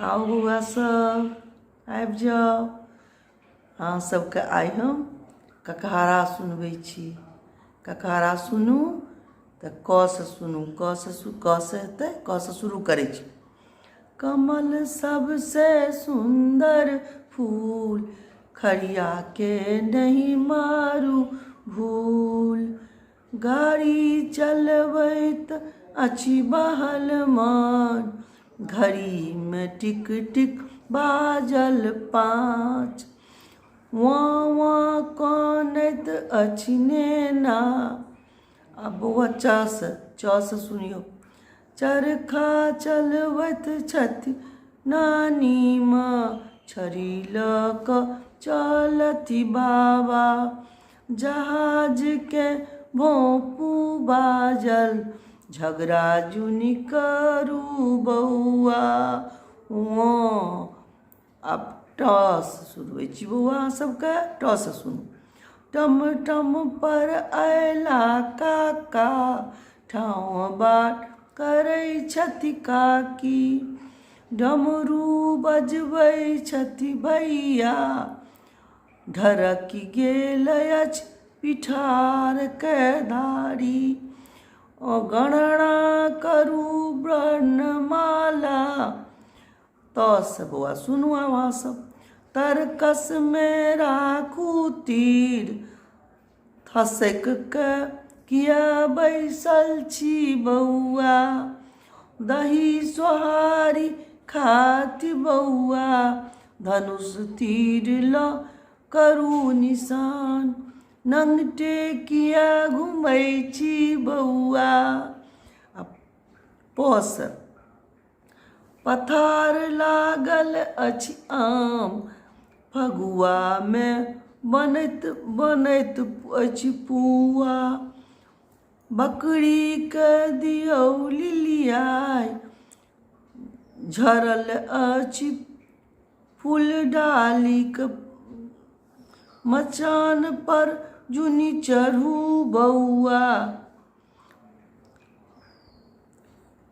आओ बउआ सब आबि जाओ। अहाँ सबके आइ हम ककहारा सुनबै छी। ककहारा सुनू तऽ क से सुनू, क से हेतै, क से शुरू करै छी। कमल सबसे सुंदर फूल, खरिया के नहीं मारू भूल। गाड़ी चलबैत अछि बहल मान, घड़ी में टिक टिक बाजल 5। वाँ वाँ कानैत अछि नेना। अब बउआ च से सुनियो। चरखा चलबैत छथि नानी माँ, छड़ी लऽ कऽ चलती बाबा। जहाज के भोंपू बाजल, झगड़ा जुनि करू बउआ। अब ट से सुनबै छी बउआ अहाँ सबके। ट से सुनू। टम टम पर अयला काका, ठाँव बाट करै छथि काकी। डमरू बजबै छथि भैया, ढरकि गेल अछि पिठार के धारी। गणना करू वर्णमाला। त से बउआ सुनू आब अहाँ सब। तरकस में राखू तीर, थसैक के किया बैसल छी बउआ। दही सोहारी खाती बउआ, धनुष तीर ल करू निशान। नंगटे किया घुमै छी बउआ। प से पथार लागल अछि आम, फगुआ में बनैत बनैत अछि पुआ। बकरी के दियौ लिलियाइ, झरल अछि फूल डालीक। मचान पर जुनि चढ़ू बउआ।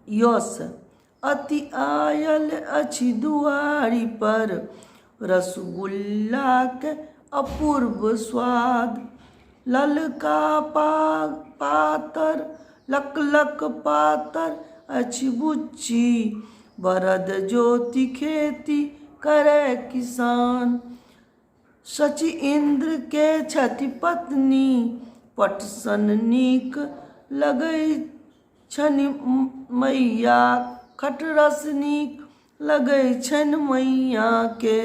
य से अति आयल अछि दुआरी पर, रसगुल्ला के अपूर्व स्वाद। ललका पातर लक लक पातर अछि बुच्ची, बरद जोति खेती करे किसान। शची इंद्र के छथि पत्नी, पट सन नीक लगै छनि मैया। खटरस नीक लगै छनि मैया के।